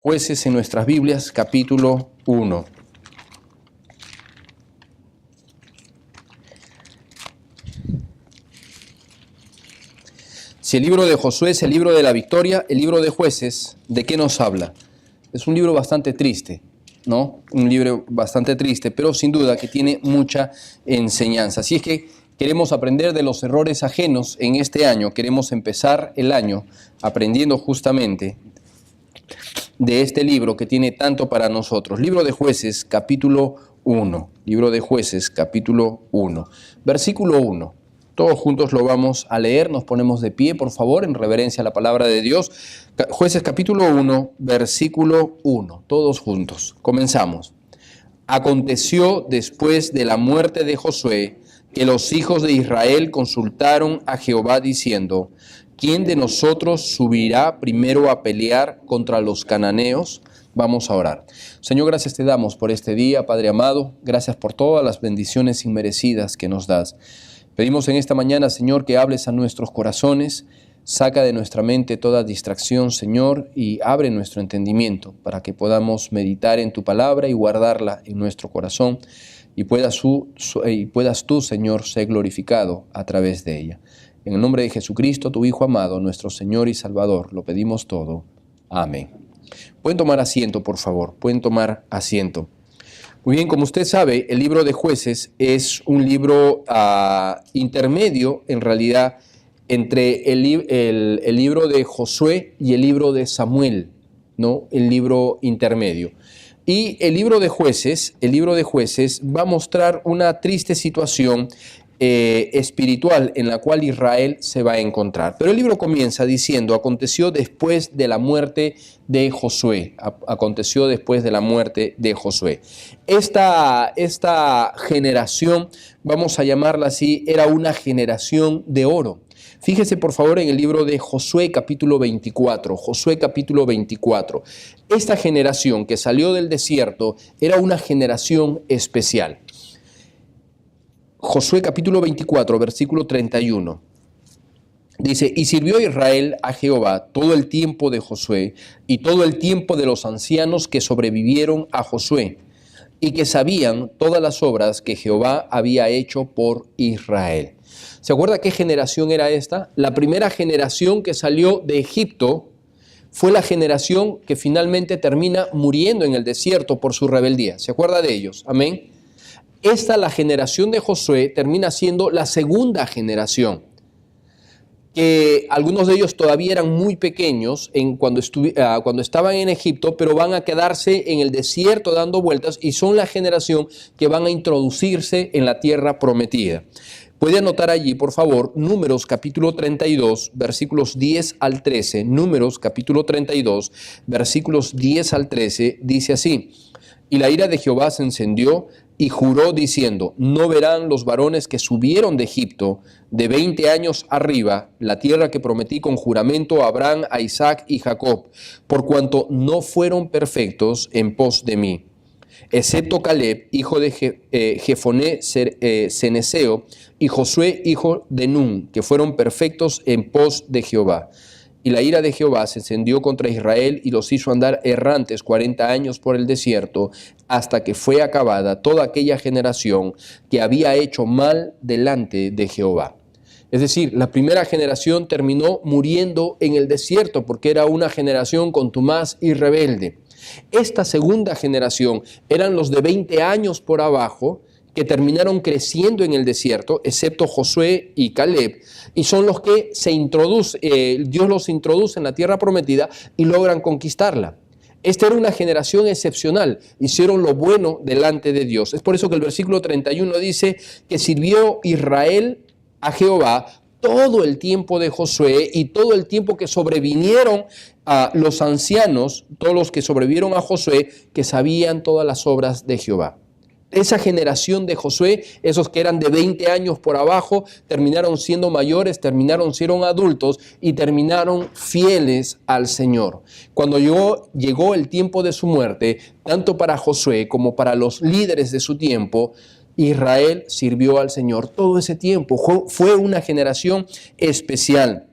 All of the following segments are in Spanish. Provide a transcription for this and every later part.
Jueces en nuestras Biblias, capítulo 1. Si el libro de Josué es el libro de la victoria, el libro de Jueces, ¿de qué nos habla? Es un libro bastante triste, ¿no? Un libro bastante triste, pero sin duda que tiene mucha enseñanza. Así es que queremos aprender de los errores ajenos en este año. Queremos empezar el año aprendiendo justamente de este libro que tiene tanto para nosotros. Libro de Jueces, capítulo 1. Libro de Jueces, capítulo 1. Versículo 1. Todos juntos lo vamos a leer. Nos ponemos de pie, por favor, en reverencia a la palabra de Dios. Jueces, capítulo 1, versículo 1. Todos juntos. Comenzamos. Aconteció después de la muerte de Josué que los hijos de Israel consultaron a Jehová diciendo: ¿quién de nosotros subirá primero a pelear contra los cananeos? Vamos a orar. Señor, gracias te damos por este día, Padre amado. Gracias por todas las bendiciones inmerecidas que nos das. Pedimos en esta mañana, Señor, que hables a nuestros corazones. Saca de nuestra mente toda distracción, Señor, y abre nuestro entendimiento para que podamos meditar en tu palabra y guardarla en nuestro corazón y puedas tú, Señor, ser glorificado a través de ella. En el nombre de Jesucristo, tu Hijo amado, nuestro Señor y Salvador, lo pedimos todo. Amén. Pueden tomar asiento, por favor. Pueden tomar asiento. Muy bien, como usted sabe, el libro de Jueces es un libro intermedio, en realidad, entre el libro de Josué y el libro de Samuel, ¿no? El libro intermedio. Y el libro de Jueces va a mostrar una triste situación espiritual en la cual Israel se va a encontrar. Pero el libro comienza diciendo: aconteció después de la muerte de Josué. Aconteció después de la muerte de Josué. Esta generación, vamos a llamarla así, era una generación de oro. Fíjese por favor en el libro de Josué capítulo 24, Josué capítulo 24. Esta generación que salió del desierto era una generación especial. Josué capítulo 24, versículo 31. Dice: y sirvió Israel a Jehová todo el tiempo de Josué y todo el tiempo de los ancianos que sobrevivieron a Josué y que sabían todas las obras que Jehová había hecho por Israel. ¿Se acuerda qué generación era esta? La primera generación que salió de Egipto fue la generación que finalmente termina muriendo en el desierto por su rebeldía. ¿Se acuerda de ellos? Amén. La generación de Josué, termina siendo la segunda generación, que algunos de ellos todavía eran muy pequeños cuando estaban en Egipto, pero van a quedarse en el desierto dando vueltas y son la generación que van a introducirse en la tierra prometida. Puede anotar allí, por favor, Números capítulo 32, versículos 10 al 13. Números capítulo 32, versículos 10 al 13, dice así: y la ira de Jehová se encendió y juró diciendo: no verán los varones que subieron de Egipto de 20 años arriba la tierra que prometí con juramento a Abraham, a Isaac y Jacob, por cuanto no fueron perfectos en pos de mí, excepto Caleb, hijo de Jefoné ceneseo, y Josué, hijo de Nun, que fueron perfectos en pos de Jehová. Y la ira de Jehová se encendió contra Israel y los hizo andar errantes 40 años por el desierto, hasta que fue acabada toda aquella generación que había hecho mal delante de Jehová. Es decir, la primera generación terminó muriendo en el desierto porque era una generación contumaz y rebelde. Esta segunda generación eran los de 20 años por abajo, que terminaron creciendo en el desierto, excepto Josué y Caleb, y son los que Dios los introduce en la tierra prometida y logran conquistarla. Esta era una generación excepcional, hicieron lo bueno delante de Dios. Es por eso que el versículo 31 dice que sirvió Israel a Jehová todo el tiempo de Josué y todo el tiempo que sobrevinieron a los ancianos, todos los que sobrevivieron a Josué, que sabían todas las obras de Jehová. Esa generación de Josué, esos que eran de 20 años por abajo, terminaron siendo mayores, siendo adultos y terminaron fieles al Señor. Cuando llegó el tiempo de su muerte, tanto para Josué como para los líderes de su tiempo, Israel sirvió al Señor todo ese tiempo. Fue una generación especial.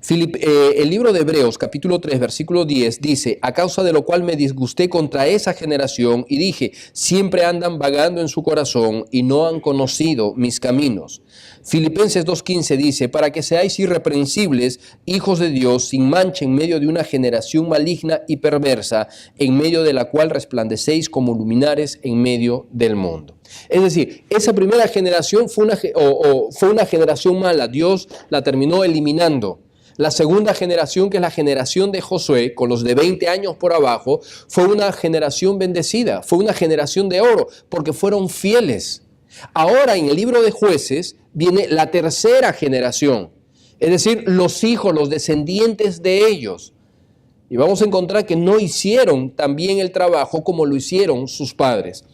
El libro de Hebreos, capítulo 3, versículo 10, dice: a causa de lo cual me disgusté contra esa generación y dije, siempre andan vagando en su corazón y no han conocido mis caminos. Filipenses 2:15 dice: para que seáis irreprensibles, hijos de Dios, sin mancha en medio de una generación maligna y perversa, en medio de la cual resplandecéis como luminares en medio del mundo. Es decir, esa primera generación fue una generación mala. Dios la terminó eliminando. La segunda generación, que es la generación de Josué, con los de 20 años por abajo, fue una generación bendecida, fue una generación de oro, porque fueron fieles. Ahora en el libro de Jueces viene la tercera generación, es decir, los hijos, los descendientes de ellos. Y vamos a encontrar que no hicieron tan bien el trabajo como lo hicieron sus padres.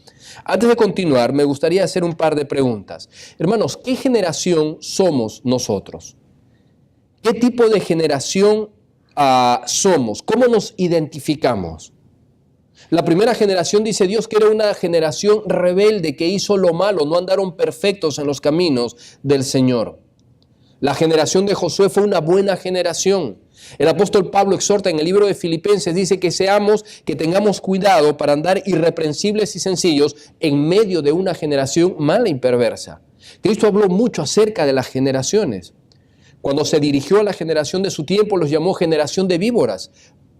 Antes de continuar, me gustaría hacer un par de preguntas. Hermanos, ¿qué generación somos nosotros? ¿Qué tipo de generación somos? ¿Cómo nos identificamos? La primera generación, dice Dios, que era una generación rebelde que hizo lo malo, no andaron perfectos en los caminos del Señor. La generación de Josué fue una buena generación. El apóstol Pablo exhorta en el libro de Filipenses, dice que tengamos cuidado para andar irreprensibles y sencillos en medio de una generación mala y perversa. Cristo habló mucho acerca de las generaciones. Cuando se dirigió a la generación de su tiempo, los llamó generación de víboras.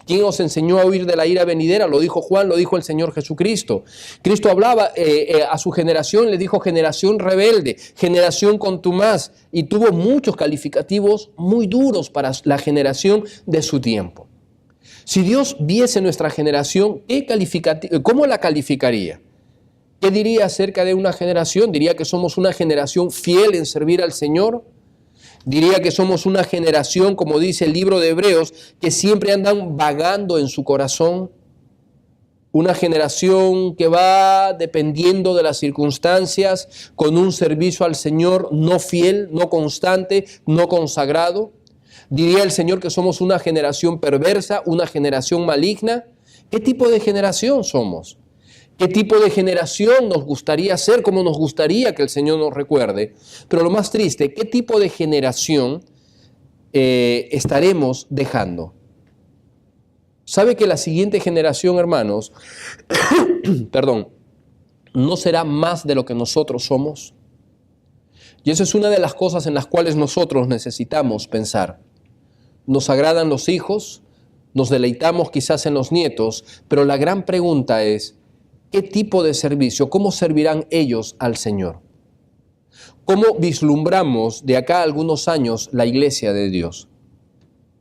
¿Quién os enseñó a huir de la ira venidera? Lo dijo Juan, lo dijo el Señor Jesucristo. Cristo hablaba a su generación, le dijo generación rebelde, generación contumaz, y tuvo muchos calificativos muy duros para la generación de su tiempo. Si Dios viese nuestra generación, ¿cómo la calificaría? ¿Qué diría acerca de una generación? ¿Diría que somos una generación fiel en servir al Señor? Diría que somos una generación, como dice el libro de Hebreos, que siempre andan vagando en su corazón. Una generación que va dependiendo de las circunstancias, con un servicio al Señor no fiel, no constante, no consagrado. Diría el Señor que somos una generación perversa, una generación maligna. ¿Qué tipo de generación somos? ¿Qué tipo de generación nos gustaría ser? ¿Cómo nos gustaría que el Señor nos recuerde? Pero lo más triste, ¿qué tipo de generación estaremos dejando? ¿Sabe que la siguiente generación, hermanos, perdón, no será más de lo que nosotros somos? Y eso es una de las cosas en las cuales nosotros necesitamos pensar. Nos agradan los hijos, nos deleitamos quizás en los nietos, pero la gran pregunta es, ¿qué tipo de servicio? ¿Cómo servirán ellos al Señor? ¿Cómo vislumbramos de acá a algunos años la iglesia de Dios?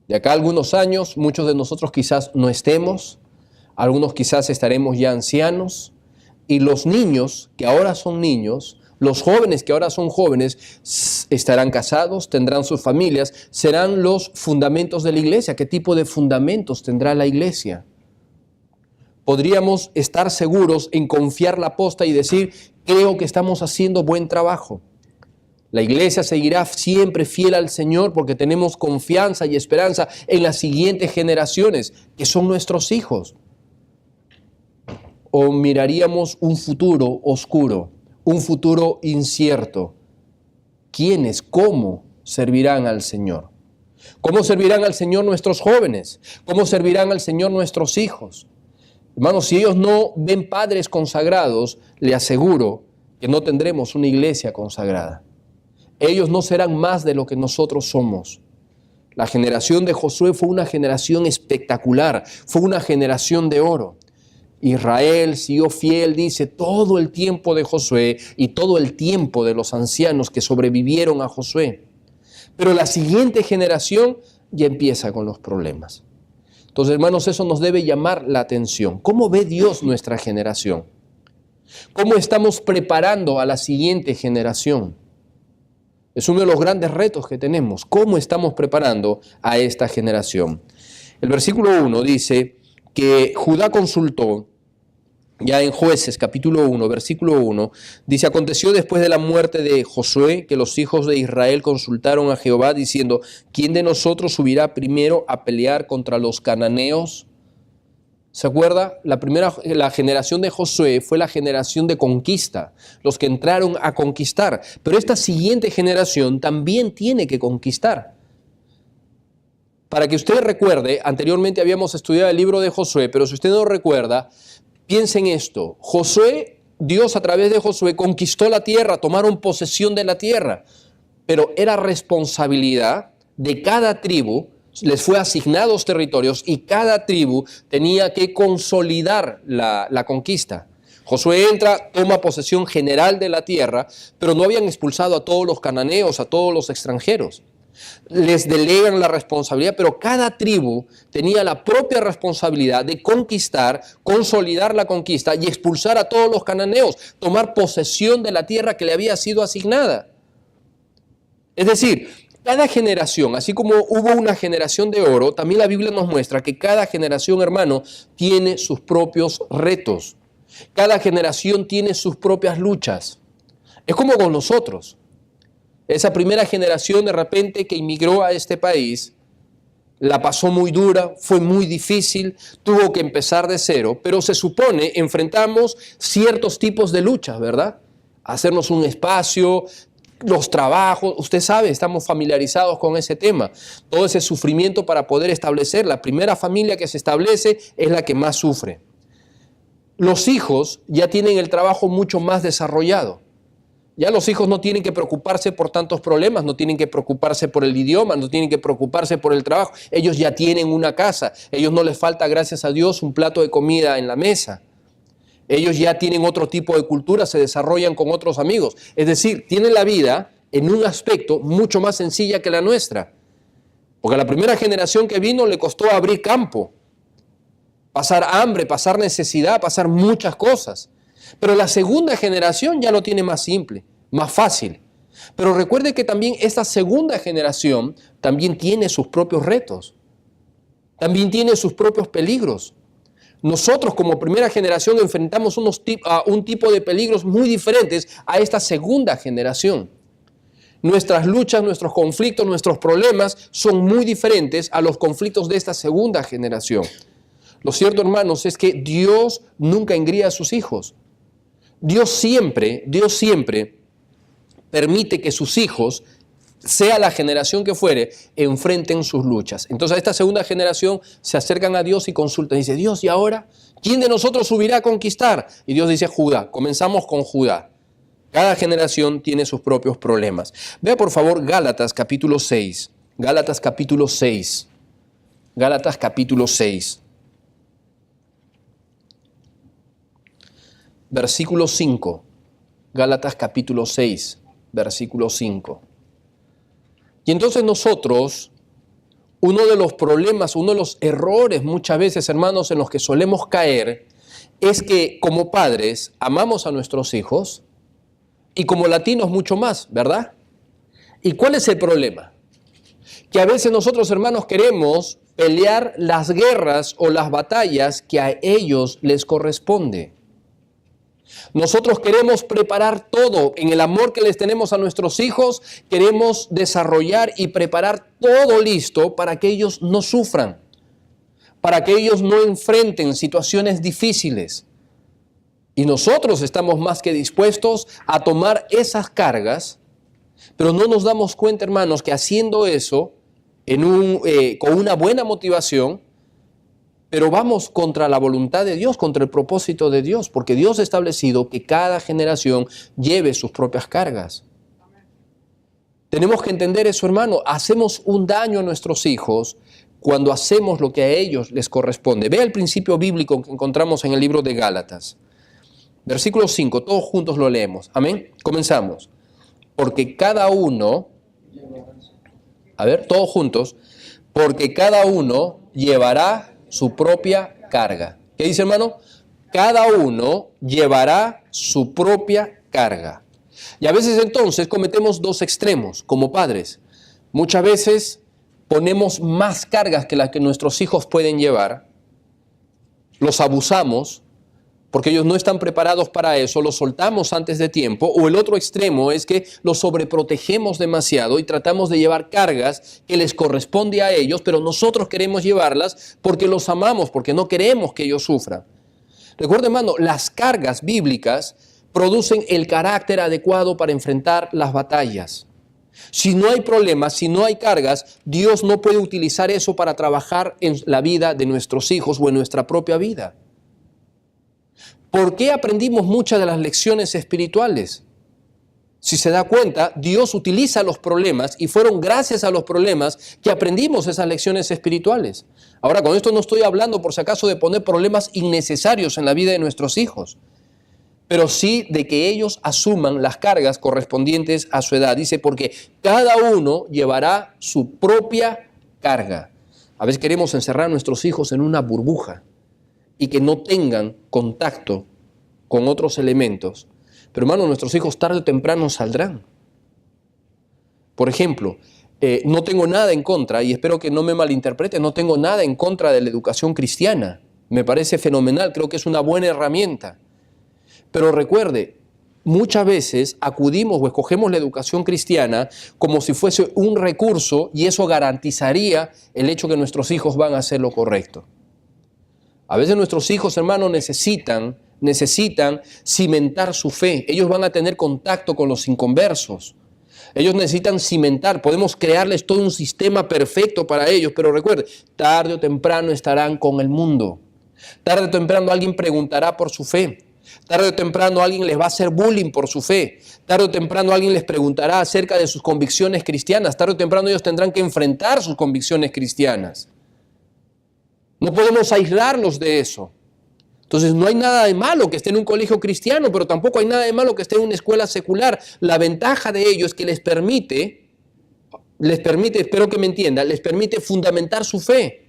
De acá a algunos años, muchos de nosotros quizás no estemos, algunos quizás estaremos ya ancianos, y los niños que ahora son niños, los jóvenes que ahora son jóvenes, estarán casados, tendrán sus familias, serán los fundamentos de la iglesia. ¿Qué tipo de fundamentos tendrá la iglesia? Podríamos estar seguros en confiar la posta y decir, creo que estamos haciendo buen trabajo. La iglesia seguirá siempre fiel al Señor porque tenemos confianza y esperanza en las siguientes generaciones, que son nuestros hijos. O miraríamos un futuro oscuro, un futuro incierto. ¿Quiénes, cómo servirán al Señor? ¿Cómo servirán al Señor nuestros jóvenes? ¿Cómo servirán al Señor nuestros hijos? Hermanos, si ellos no ven padres consagrados, le aseguro que no tendremos una iglesia consagrada. Ellos no serán más de lo que nosotros somos. La generación de Josué fue una generación espectacular, fue una generación de oro. Israel siguió fiel, dice, todo el tiempo de Josué y todo el tiempo de los ancianos que sobrevivieron a Josué. Pero la siguiente generación ya empieza con los problemas. Entonces, hermanos, eso nos debe llamar la atención. ¿Cómo ve Dios nuestra generación? ¿Cómo estamos preparando a la siguiente generación? Es uno de los grandes retos que tenemos. ¿Cómo estamos preparando a esta generación? El versículo 1 dice que Judá consultó, ya en Jueces capítulo 1, versículo 1, dice, aconteció después de la muerte de Josué que los hijos de Israel consultaron a Jehová diciendo, ¿quién de nosotros subirá primero a pelear contra los cananeos? ¿Se acuerda? La generación de Josué fue la generación de conquista, los que entraron a conquistar, pero esta siguiente generación también tiene que conquistar. Para que usted recuerde, anteriormente habíamos estudiado el libro de Josué, pero si usted no recuerda, piense en esto. Josué, Dios a través de Josué conquistó la tierra, tomaron posesión de la tierra, pero era responsabilidad de cada tribu, les fue asignados territorios y cada tribu tenía que consolidar la conquista. Josué entra, toma posesión general de la tierra, pero no habían expulsado a todos los cananeos, a todos los extranjeros. Les delegan la responsabilidad, pero cada tribu tenía la propia responsabilidad de conquistar, consolidar la conquista y expulsar a todos los cananeos, tomar posesión de la tierra que le había sido asignada. Es decir, cada generación, así como hubo una generación de oro, también la Biblia nos muestra que cada generación, hermano, tiene sus propios retos. Cada generación tiene sus propias luchas. Es como con nosotros. Esa primera generación de repente que inmigró a este país, la pasó muy dura, fue muy difícil, tuvo que empezar de cero, pero se supone enfrentamos ciertos tipos de luchas, ¿verdad? Hacernos un espacio, los trabajos, usted sabe, estamos familiarizados con ese tema. Todo ese sufrimiento para poder establecer, la primera familia que se establece es la que más sufre. Los hijos ya tienen el trabajo mucho más desarrollado. Ya los hijos no tienen que preocuparse por tantos problemas, no tienen que preocuparse por el idioma, no tienen que preocuparse por el trabajo. Ellos ya tienen una casa, ellos no les falta, gracias a Dios, un plato de comida en la mesa. Ellos ya tienen otro tipo de cultura, se desarrollan con otros amigos. Es decir, tienen la vida en un aspecto mucho más sencilla que la nuestra. Porque a la primera generación que vino le costó abrir campo, pasar hambre, pasar necesidad, pasar muchas cosas. Pero la segunda generación ya lo tiene más simple, más fácil. Pero recuerde que también esta segunda generación también tiene sus propios retos, también tiene sus propios peligros. Nosotros como primera generación enfrentamos un tipo de peligros muy diferentes a esta segunda generación. Nuestras luchas, nuestros conflictos, nuestros problemas son muy diferentes a los conflictos de esta segunda generación. Lo cierto, hermanos, es que Dios nunca engría a sus hijos. Dios siempre permite que sus hijos, sea la generación que fuere, enfrenten sus luchas. Entonces a esta segunda generación se acercan a Dios y consultan. Dice, Dios, ¿y ahora? ¿Quién de nosotros subirá a conquistar? Y Dios dice, Judá. Comenzamos con Judá. Cada generación tiene sus propios problemas. Vea por favor Gálatas capítulo 6. Gálatas capítulo 6. Gálatas capítulo 6. Versículo 5, Gálatas capítulo 6, versículo 5. Y entonces nosotros, uno de los problemas, uno de los errores muchas veces, hermanos, en los que solemos caer, es que como padres amamos a nuestros hijos y como latinos mucho más, ¿verdad? ¿Y cuál es el problema? Que a veces nosotros, hermanos, queremos pelear las guerras o las batallas que a ellos les corresponde. Nosotros queremos preparar todo en el amor que les tenemos a nuestros hijos, queremos desarrollar y preparar todo listo para que ellos no sufran, para que ellos no enfrenten situaciones difíciles. Y nosotros estamos más que dispuestos a tomar esas cargas, pero no nos damos cuenta, hermanos, que haciendo eso con una buena motivación, pero vamos contra la voluntad de Dios, contra el propósito de Dios, porque Dios ha establecido que cada generación lleve sus propias cargas. Tenemos que entender eso, hermano. Hacemos un daño a nuestros hijos cuando hacemos lo que a ellos les corresponde. Vea el principio bíblico que encontramos en el libro de Gálatas. Versículo 5, todos juntos lo leemos. Amén. Comenzamos. Porque cada uno, todos juntos, porque cada uno llevará su propia carga. ¿Qué dice, hermano? Cada uno llevará su propia carga. Y a veces entonces cometemos dos extremos como padres. Muchas veces ponemos más cargas que las que nuestros hijos pueden llevar. Los abusamos porque ellos no están preparados para eso, los soltamos antes de tiempo. O el otro extremo es que los sobreprotegemos demasiado y tratamos de llevar cargas que les corresponde a ellos, pero nosotros queremos llevarlas porque los amamos, porque no queremos que ellos sufran. Recuerda, hermano, las cargas bíblicas producen el carácter adecuado para enfrentar las batallas. Si no hay problemas, si no hay cargas, Dios no puede utilizar eso para trabajar en la vida de nuestros hijos o en nuestra propia vida. ¿Por qué aprendimos muchas de las lecciones espirituales? Si se da cuenta, Dios utiliza los problemas y fueron gracias a los problemas que aprendimos esas lecciones espirituales. Ahora, con esto no estoy hablando por si acaso de poner problemas innecesarios en la vida de nuestros hijos, pero sí de que ellos asuman las cargas correspondientes a su edad. Dice, porque cada uno llevará su propia carga. A veces queremos encerrar a nuestros hijos en una burbuja y que no tengan contacto con otros elementos. Pero hermano, nuestros hijos tarde o temprano saldrán. Por ejemplo, no tengo nada en contra, y espero que no me malinterprete, no tengo nada en contra de la educación cristiana. Me parece fenomenal, creo que es una buena herramienta. Pero recuerde, muchas veces acudimos o escogemos la educación cristiana como si fuese un recurso y eso garantizaría el hecho que nuestros hijos van a hacer lo correcto. A veces nuestros hijos, hermanos, necesitan cimentar su fe. Ellos van a tener contacto con los inconversos. Ellos necesitan cimentar. Podemos crearles todo un sistema perfecto para ellos, pero recuerde, tarde o temprano estarán con el mundo. Tarde o temprano alguien preguntará por su fe. Tarde o temprano alguien les va a hacer bullying por su fe. Tarde o temprano alguien les preguntará acerca de sus convicciones cristianas. Tarde o temprano ellos tendrán que enfrentar sus convicciones cristianas. No podemos aislarlos de eso. Entonces no hay nada de malo que esté en un colegio cristiano, pero tampoco hay nada de malo que esté en una escuela secular. La ventaja de ello es que les permite, espero que me entienda, les permite fundamentar su fe.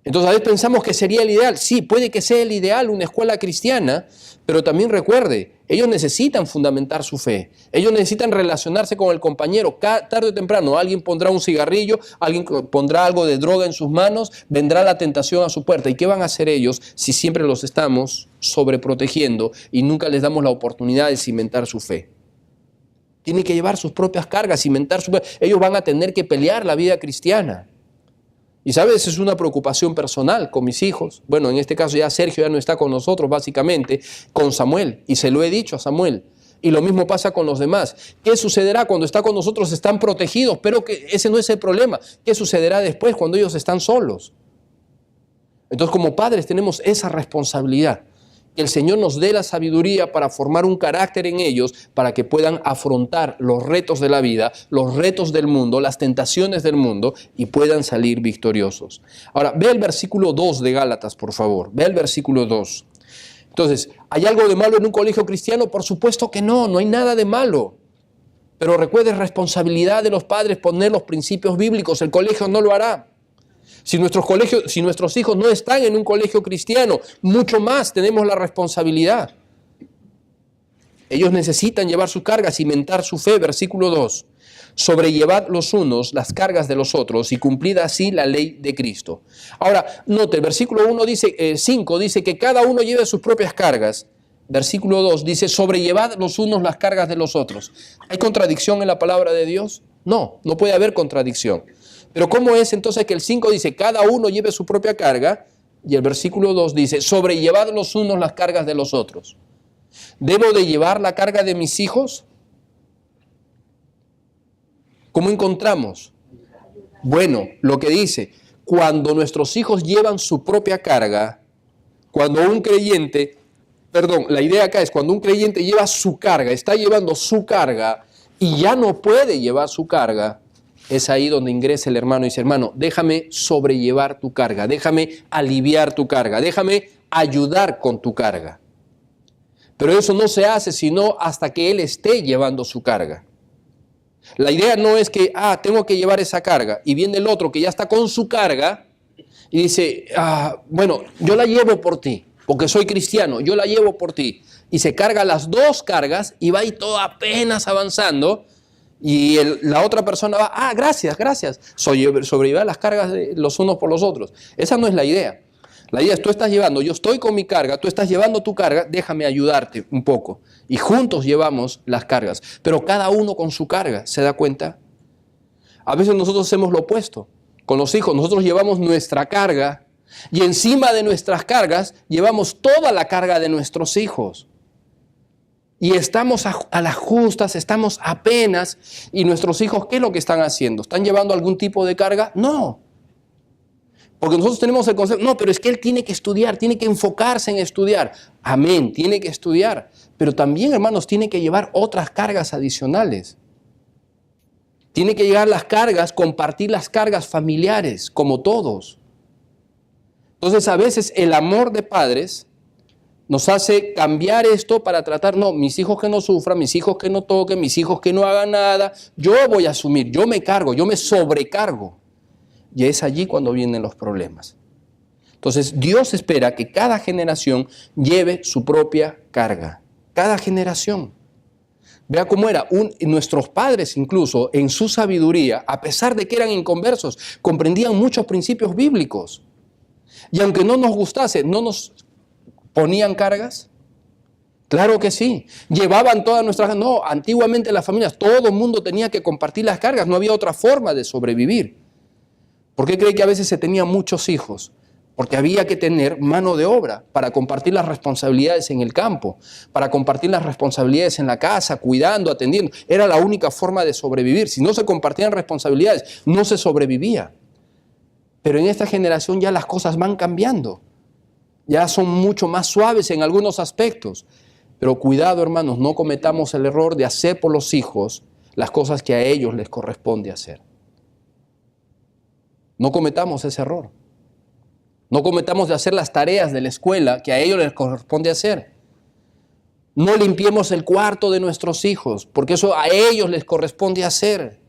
Entonces a veces pensamos que sería el ideal. Sí, puede que sea el ideal una escuela cristiana, pero también recuerde, ellos necesitan fundamentar su fe. Ellos necesitan relacionarse con el compañero. Tarde o temprano alguien pondrá un cigarrillo, alguien pondrá algo de droga en sus manos, vendrá la tentación a su puerta. ¿Y qué van a hacer ellos si siempre los estamos sobreprotegiendo y nunca les damos la oportunidad de cimentar su fe? Tienen que llevar sus propias cargas, cimentar su fe. Ellos van a tener que pelear la vida cristiana. Y sabes, es una preocupación personal con mis hijos. Bueno, en este caso ya Sergio ya no está con nosotros, básicamente, con Samuel. Y se lo he dicho a Samuel. Y lo mismo pasa con los demás. ¿Qué sucederá cuando está con nosotros? Están protegidos, pero que ese no es el problema. ¿Qué sucederá después cuando ellos están solos? Entonces, como padres tenemos esa responsabilidad. Que el Señor nos dé la sabiduría para formar un carácter en ellos para que puedan afrontar los retos de la vida, los retos del mundo, las tentaciones del mundo y puedan salir victoriosos. Ahora, ve el versículo 2 de Gálatas, por favor. Ve el versículo 2. Entonces, ¿hay algo de malo en un colegio cristiano? Por supuesto que no, no hay nada de malo. Pero recuerde, es responsabilidad de los padres poner los principios bíblicos. El colegio no lo hará. Si nuestros hijos no están en un colegio cristiano, mucho más tenemos la responsabilidad. Ellos necesitan llevar su carga, cimentar su fe. Versículo 2. Sobrellevad los unos las cargas de los otros y cumplid así la ley de Cristo. Ahora, note, el versículo 5 dice que cada uno lleve sus propias cargas. Versículo 2 dice, sobrellevad los unos las cargas de los otros. ¿Hay contradicción en la palabra de Dios? No, no puede haber contradicción. Pero ¿cómo es entonces que el 5 dice, cada uno lleve su propia carga? Y el versículo 2 dice, sobrellevad los unos las cargas de los otros. ¿Debo de llevar la carga de mis hijos? ¿Cómo encontramos? Bueno, lo que dice, cuando nuestros hijos llevan su propia carga, la idea acá es cuando un creyente lleva su carga, está llevando su carga y ya no puede llevar su carga, es ahí donde ingresa el hermano y dice, hermano, déjame sobrellevar tu carga, déjame aliviar tu carga, déjame ayudar con tu carga. Pero eso no se hace sino hasta que él esté llevando su carga. La idea no es que, tengo que llevar esa carga, y viene el otro que ya está con su carga y dice, bueno, yo la llevo por ti, porque soy cristiano, yo la llevo por ti. Y se carga las dos cargas y va ahí todo apenas avanzando. Y la otra persona va, gracias, sobrellevar las cargas de los unos por los otros. Esa no es la idea. La idea es, tú estás llevando, yo estoy con mi carga, tú estás llevando tu carga, déjame ayudarte un poco. Y juntos llevamos las cargas, pero cada uno con su carga, ¿se da cuenta? A veces nosotros hacemos lo opuesto. Con los hijos, nosotros llevamos nuestra carga y encima de nuestras cargas llevamos toda la carga de nuestros hijos. Y estamos a las justas, estamos apenas, y nuestros hijos, ¿qué es lo que están haciendo? ¿Están llevando algún tipo de carga? No. Porque nosotros tenemos el concepto, no, pero es que él tiene que estudiar, tiene que enfocarse en estudiar. Amén, tiene que estudiar. Pero también, hermanos, tiene que llevar otras cargas adicionales. Tiene que llevar las cargas, compartir las cargas familiares, como todos. Entonces, a veces el amor de padres nos hace cambiar esto para tratar, no, mis hijos que no sufran, mis hijos que no toquen, mis hijos que no hagan nada. Yo voy a asumir, yo me cargo, yo me sobrecargo. Y es allí cuando vienen los problemas. Entonces, Dios espera que cada generación lleve su propia carga. Cada generación. Vea cómo era. Nuestros padres incluso, en su sabiduría, a pesar de que eran inconversos, comprendían muchos principios bíblicos. Y aunque no nos gustase, ¿no nos ponían cargas? Claro que sí. Llevaban todas nuestras... No, antiguamente las familias, todo el mundo tenía que compartir las cargas. No había otra forma de sobrevivir. ¿Por qué cree que a veces se tenían muchos hijos? Porque había que tener mano de obra para compartir las responsabilidades en el campo, para compartir las responsabilidades en la casa, cuidando, atendiendo. Era la única forma de sobrevivir. Si no se compartían responsabilidades, no se sobrevivía. Pero en esta generación ya las cosas van cambiando. Ya son mucho más suaves en algunos aspectos. Pero cuidado, hermanos, no cometamos el error de hacer por los hijos las cosas que a ellos les corresponde hacer. No cometamos ese error. No cometamos de hacer las tareas de la escuela que a ellos les corresponde hacer. No limpiemos el cuarto de nuestros hijos, porque eso a ellos les corresponde hacer.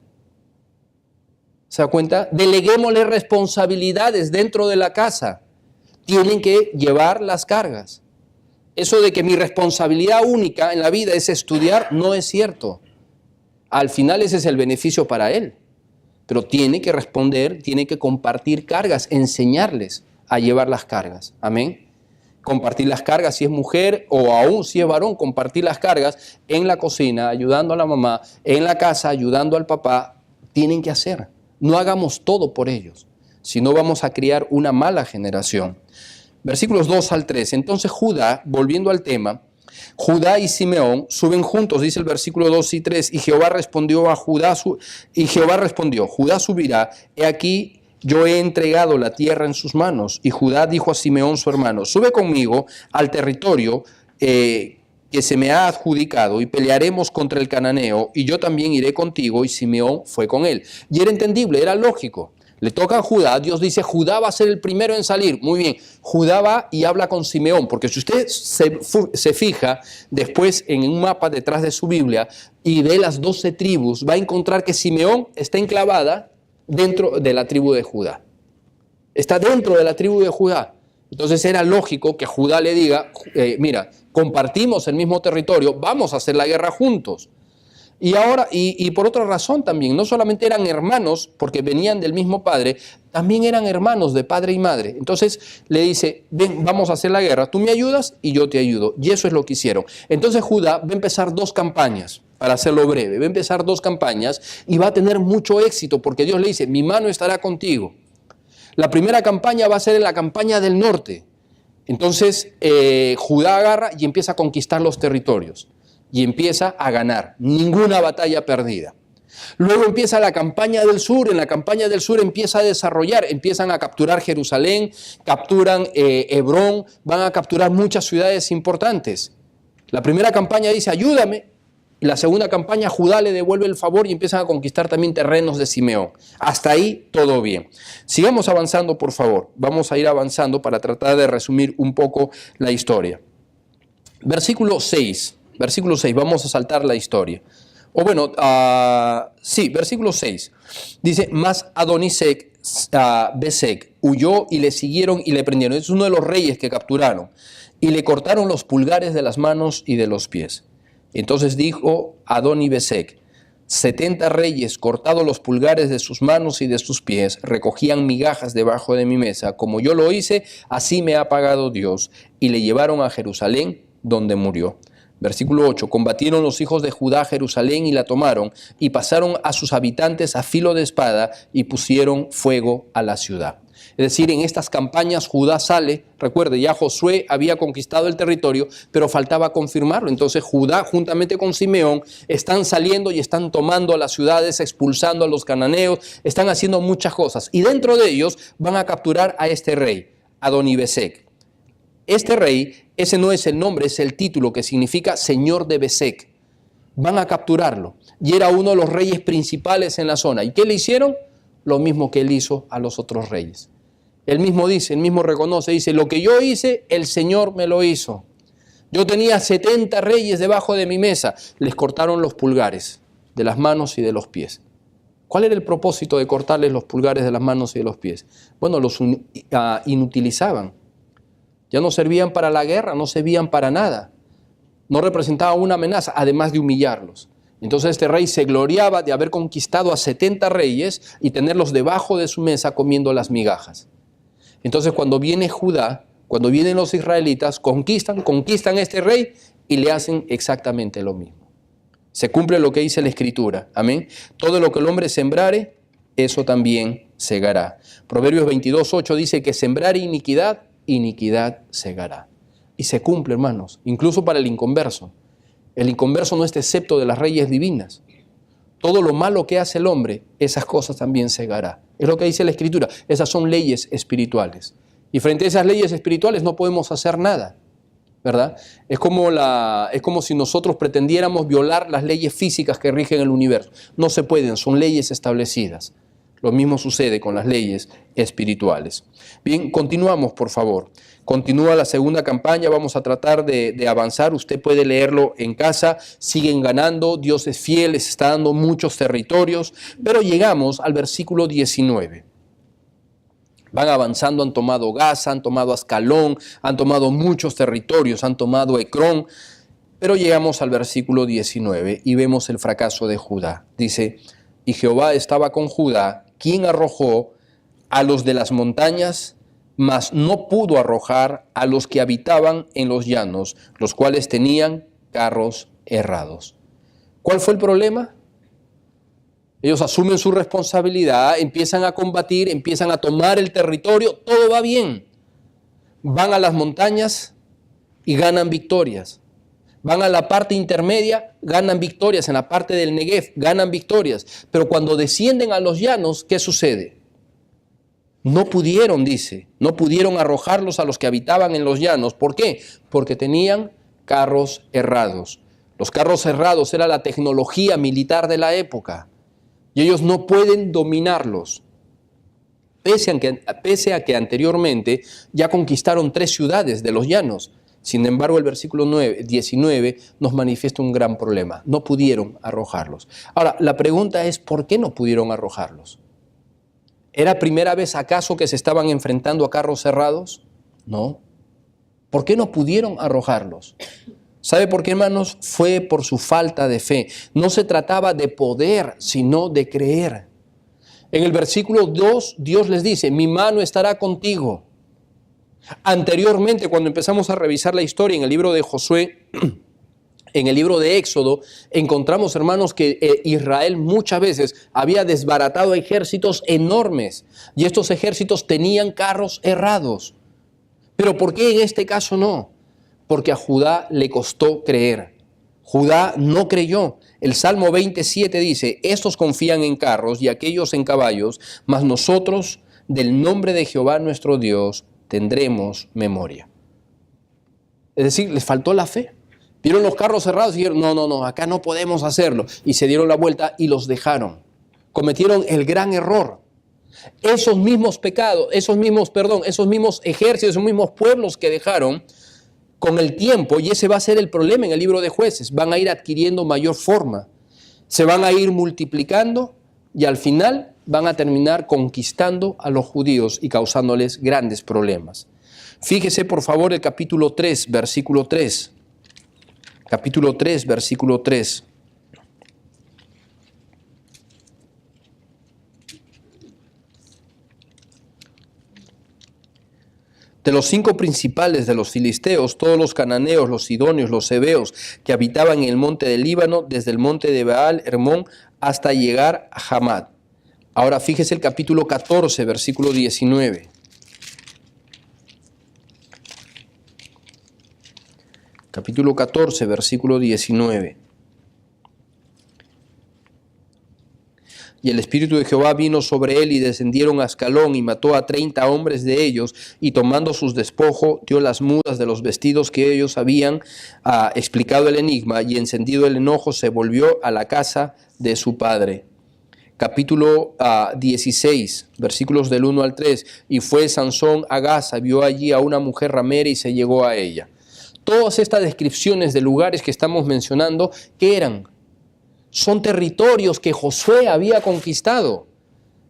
¿Se da cuenta? Deleguémosle responsabilidades dentro de la casa. Tienen que llevar las cargas. Eso de que mi responsabilidad única en la vida es estudiar, no es cierto. Al final ese es el beneficio para él. Pero tiene que responder, tiene que compartir cargas, enseñarles a llevar las cargas. Amén. Compartir las cargas si es mujer o aún si es varón, compartir las cargas en la cocina, ayudando a la mamá, en la casa, ayudando al papá. Tienen que hacer. No hagamos todo por ellos, si no vamos a criar una mala generación. Versículos 2 al 3. Entonces Judá, volviendo al tema, Judá y Simeón suben juntos, dice el versículo 2 y 3, y Jehová respondió a Judá, Judá subirá, he aquí yo he entregado la tierra en sus manos. Y Judá dijo a Simeón su hermano, sube conmigo al territorio que se me ha adjudicado y pelearemos contra el cananeo, y yo también iré contigo. Y Simeón fue con él. Y era entendible, era lógico. Le toca a Judá, Dios dice, Judá va a ser el primero en salir. Muy bien, Judá va y habla con Simeón, porque si usted se fija después en un mapa detrás de su Biblia y ve las 12 tribus, va a encontrar que Simeón está enclavada dentro de la tribu de Judá. Está dentro de la tribu de Judá. Entonces era lógico que Judá le diga, mira, compartimos el mismo territorio, vamos a hacer la guerra juntos. Y ahora, y por otra razón también, no solamente eran hermanos porque venían del mismo padre, también eran hermanos de padre y madre. Entonces le dice, ven, vamos a hacer la guerra, tú me ayudas y yo te ayudo. Y eso es lo que hicieron. Entonces Judá va a empezar 2 campañas, para hacerlo breve, va a empezar 2 campañas y va a tener mucho éxito porque Dios le dice, mi mano estará contigo. La primera campaña va a ser en la campaña del norte. Entonces Judá agarra y empieza a conquistar los territorios. Y empieza a ganar, ninguna batalla perdida. Luego empieza la campaña del sur, en la campaña del sur empieza a desarrollar, empiezan a capturar Jerusalén, capturan Hebrón, van a capturar muchas ciudades importantes. La primera campaña dice, ayúdame, y la segunda campaña Judá le devuelve el favor y empiezan a conquistar también terrenos de Simeón. Hasta ahí todo bien. Sigamos avanzando, por favor, vamos a ir avanzando para tratar de resumir un poco la historia. Versículo 6. Versículo 6, vamos a saltar la historia. O bueno, versículo 6. Dice, mas Adonisec, Besec, huyó y le siguieron y le prendieron. Es uno de los reyes que capturaron. Y le cortaron los pulgares de las manos y de los pies. Entonces dijo Adoni-Besec, 70 reyes, cortados los pulgares de sus manos y de sus pies, recogían migajas debajo de mi mesa. Como yo lo hice, así me ha pagado Dios. Y le llevaron a Jerusalén, donde murió. Versículo 8, combatieron los hijos de Judá Jerusalén y la tomaron, y pasaron a sus habitantes a filo de espada y pusieron fuego a la ciudad. Es decir, en estas campañas Judá sale, recuerde, ya Josué había conquistado el territorio, pero faltaba confirmarlo. Entonces Judá juntamente con Simeón están saliendo y están tomando las ciudades, expulsando a los cananeos, están haciendo muchas cosas. Y dentro de ellos van a capturar a este rey, Adonibesec. Este rey, ese no es el nombre, es el título que significa Señor de Besec. Van a capturarlo. Y era uno de los reyes principales en la zona. ¿Y qué le hicieron? Lo mismo que él hizo a los otros reyes. Él mismo dice, él mismo reconoce, dice, lo que yo hice, el Señor me lo hizo. Yo tenía 70 reyes debajo de mi mesa. Les cortaron los pulgares de las manos y de los pies. ¿Cuál era el propósito de cortarles los pulgares de las manos y de los pies? Bueno, los inutilizaban. Ya no servían para la guerra, no servían para nada. No representaban una amenaza, además de humillarlos. Entonces este rey se gloriaba de haber conquistado a 70 reyes y tenerlos debajo de su mesa comiendo las migajas. Entonces cuando viene Judá, cuando vienen los israelitas, conquistan a este rey y le hacen exactamente lo mismo. Se cumple lo que dice la Escritura, amén. Todo lo que el hombre sembrare, eso también segará. Proverbios 22:8 dice que sembrar iniquidad, iniquidad segará. Y se cumple, hermanos, incluso para el inconverso. El inconverso no está excepto de las leyes divinas. Todo lo malo que hace el hombre, esas cosas también segará. Es lo que dice la Escritura. Esas son leyes espirituales. Y frente a esas leyes espirituales no podemos hacer nada, ¿verdad? Es como si nosotros pretendiéramos violar las leyes físicas que rigen el universo. No se pueden, son leyes establecidas. Lo mismo sucede con las leyes espirituales. Bien, continuamos, por favor. Continúa la segunda campaña, vamos a tratar de avanzar. Usted puede leerlo en casa. Siguen ganando, Dios es fiel, les está dando muchos territorios. Pero llegamos al versículo 19. Van avanzando, han tomado Gaza, han tomado Ascalón, han tomado muchos territorios, han tomado Ecrón. Pero llegamos al versículo 19 y vemos el fracaso de Judá. Dice, y Jehová estaba con Judá, quien arrojó a los de las montañas, mas no pudo arrojar a los que habitaban en los llanos, los cuales tenían carros errados. ¿Cuál fue el problema? Ellos asumen su responsabilidad, empiezan a combatir, empiezan a tomar el territorio, todo va bien. Van a las montañas y ganan victorias. Van a la parte intermedia, ganan victorias. En la parte del Negev, ganan victorias. Pero cuando descienden a los llanos, ¿qué sucede? No pudieron, dice, no pudieron arrojarlos a los que habitaban en los llanos. ¿Por qué? Porque tenían carros errados. Los carros errados era la tecnología militar de la época. Y ellos no pueden dominarlos. Pese a que anteriormente ya conquistaron 3 ciudades de los llanos. Sin embargo, el versículo 19 nos manifiesta un gran problema. No pudieron arrojarlos. Ahora, la pregunta es, ¿por qué no pudieron arrojarlos? ¿Era primera vez acaso que se estaban enfrentando a carros cerrados? No. ¿Por qué no pudieron arrojarlos? ¿Sabe por qué, hermanos? Fue por su falta de fe. No se trataba de poder, sino de creer. En el versículo 2, Dios les dice, mi mano estará contigo. Anteriormente, cuando empezamos a revisar la historia en el libro de Josué, en el libro de Éxodo, encontramos, hermanos, que Israel muchas veces había desbaratado ejércitos enormes y estos ejércitos tenían carros errados. ¿Pero por qué en este caso no? Porque a Judá le costó creer. Judá no creyó. El Salmo 27 dice, estos confían en carros y aquellos en caballos, mas nosotros del nombre de Jehová nuestro Dios tendremos memoria. Es decir, les faltó la fe. Vieron los carros cerrados y dijeron, no, acá no podemos hacerlo. Y se dieron la vuelta y los dejaron. Cometieron el gran error. Esos mismos pecados, esos mismos ejércitos, esos mismos pueblos que dejaron, con el tiempo, y ese va a ser el problema en el libro de Jueces, van a ir adquiriendo mayor forma. Se van a ir multiplicando y al final van a terminar conquistando a los judíos y causándoles grandes problemas. Fíjese por favor el capítulo 3, versículo 3. Capítulo 3, versículo 3. De los 5 principales de los filisteos, todos los cananeos, los sidonios, los heveos, que habitaban en el monte del Líbano, desde el monte de Baal Hermón hasta llegar a Hamad, Ahora fíjese el capítulo 14, versículo 19. Capítulo 14, versículo 19. Y el Espíritu de Jehová vino sobre él y descendieron a Ascalón y mató a 30 hombres de ellos y tomando sus despojos dio las mudas de los vestidos que ellos habían explicado el enigma y encendido el enojo se volvió a la casa de su padre. Capítulo 16, versículos del 1 al 3. Y fue Sansón a Gaza, vio allí a una mujer ramera y se llegó a ella. Todas estas descripciones de lugares que estamos mencionando, ¿qué eran? Son territorios que Josué había conquistado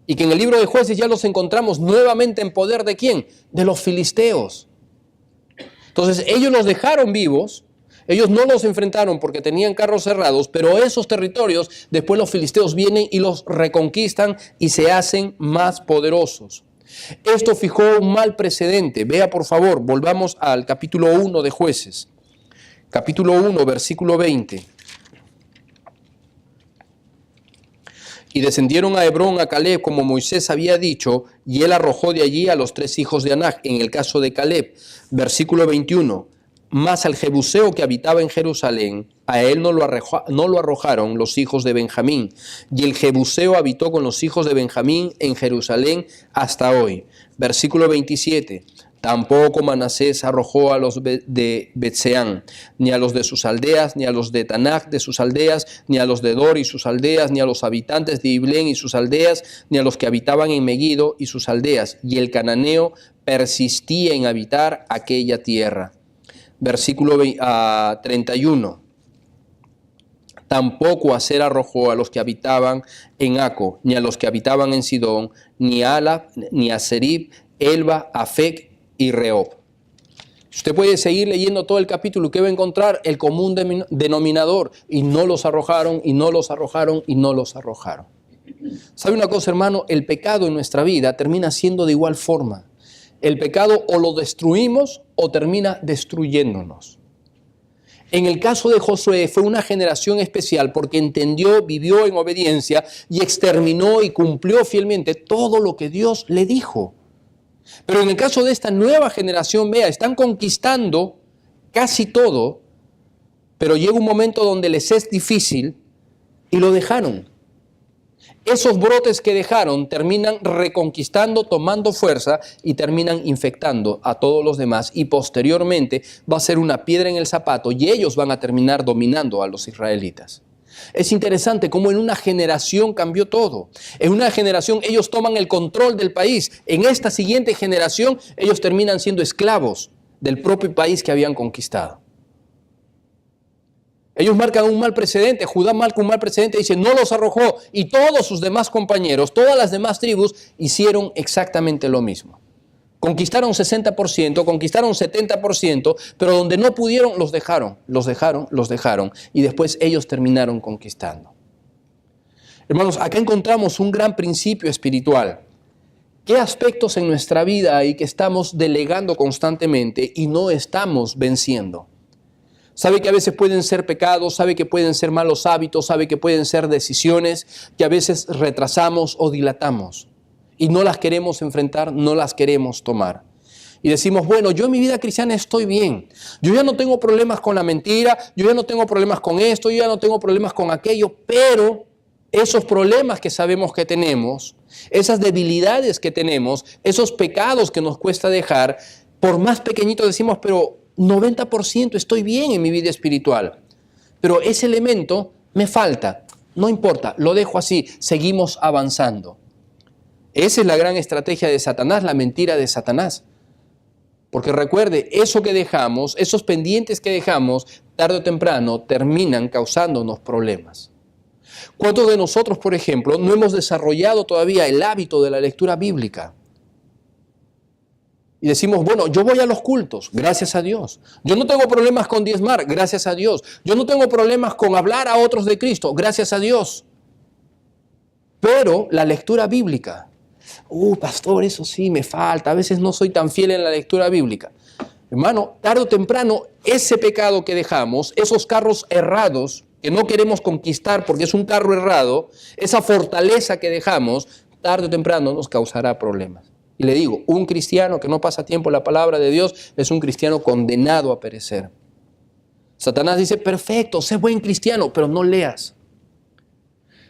y que en el libro de Jueces ya los encontramos nuevamente en poder ¿de quién? De los filisteos. Entonces ellos los dejaron vivos, ellos no los enfrentaron porque tenían carros cerrados, pero esos territorios después los filisteos vienen y los reconquistan y se hacen más poderosos. Esto fijó un mal precedente. Vea por favor, volvamos al capítulo 1 de Jueces. Capítulo 1, versículo 20. Y descendieron a Hebrón a Caleb como Moisés había dicho, y él arrojó de allí a los 3 hijos de Anac, en el caso de Caleb. Versículo 21. Mas al jebuseo que habitaba en Jerusalén, a él no lo arrojaron los hijos de Benjamín. Y el jebuseo habitó con los hijos de Benjamín en Jerusalén hasta hoy. Versículo 27. Tampoco Manasés arrojó a los de Betseán, ni a los de sus aldeas, ni a los de Tanac de sus aldeas, ni a los de Dor y sus aldeas, ni a los habitantes de Iblén y sus aldeas, ni a los que habitaban en Megiddo y sus aldeas. Y el cananeo persistía en habitar aquella tierra. Versículo 31. Tampoco Aser arrojó a los que habitaban en Aco, ni a los que habitaban en Sidón, ni a Ala, ni a Serib, Elba, Afec y Rehob. Usted puede seguir leyendo todo el capítulo que va a encontrar el común denominador. Y no los arrojaron, y no los arrojaron, y no los arrojaron. ¿Sabe una cosa, hermano? El pecado en nuestra vida termina siendo de igual forma. El pecado o lo destruimos o termina destruyéndonos. En el caso de Josué fue una generación especial porque entendió, vivió en obediencia y exterminó y cumplió fielmente todo lo que Dios le dijo. Pero en el caso de esta nueva generación, vea, están conquistando casi todo, pero llega un momento donde les es difícil y lo dejaron. Esos brotes que dejaron terminan reconquistando, tomando fuerza y terminan infectando a todos los demás y posteriormente va a ser una piedra en el zapato y ellos van a terminar dominando a los israelitas. Es interesante cómo en una generación cambió todo. En una generación ellos toman el control del país. En esta siguiente generación ellos terminan siendo esclavos del propio país que habían conquistado. Ellos marcan un mal precedente, Judá marca un mal precedente, dice, no los arrojó y todos sus demás compañeros, todas las demás tribus hicieron exactamente lo mismo. Conquistaron 60%, conquistaron 70%, pero donde no pudieron los dejaron y después ellos terminaron conquistando. Hermanos, acá encontramos un gran principio espiritual. ¿Qué aspectos en nuestra vida hay que estamos delegando constantemente y no estamos venciendo? Sabe que a veces pueden ser pecados, sabe que pueden ser malos hábitos, sabe que pueden ser decisiones que a veces retrasamos o dilatamos y no las queremos enfrentar, no las queremos tomar. Y decimos, bueno, yo en mi vida cristiana estoy bien, yo ya no tengo problemas con la mentira, yo ya no tengo problemas con esto, yo ya no tengo problemas con aquello, pero esos problemas que sabemos que tenemos, esas debilidades que tenemos, esos pecados que nos cuesta dejar, por más pequeñitos decimos, pero 90% estoy bien en mi vida espiritual, pero ese elemento me falta. No importa, lo dejo así, seguimos avanzando. Esa es la gran estrategia de Satanás, la mentira de Satanás. Porque recuerde, eso que dejamos, esos pendientes que dejamos, tarde o temprano terminan causándonos problemas. ¿Cuántos de nosotros, por ejemplo, no hemos desarrollado todavía el hábito de la lectura bíblica? Y decimos, bueno, yo voy a los cultos, gracias a Dios. Yo no tengo problemas con diezmar, gracias a Dios. Yo no tengo problemas con hablar a otros de Cristo, gracias a Dios. Pero la lectura bíblica, pastor, eso sí me falta, a veces no soy tan fiel en la lectura bíblica. Hermano, tarde o temprano, ese pecado que dejamos, esos carros errados que no queremos conquistar porque es un carro errado, esa fortaleza que dejamos, tarde o temprano nos causará problemas. Y le digo, un cristiano que no pasa tiempo en la palabra de Dios es un cristiano condenado a perecer. Satanás dice, perfecto, sé buen cristiano, pero no leas.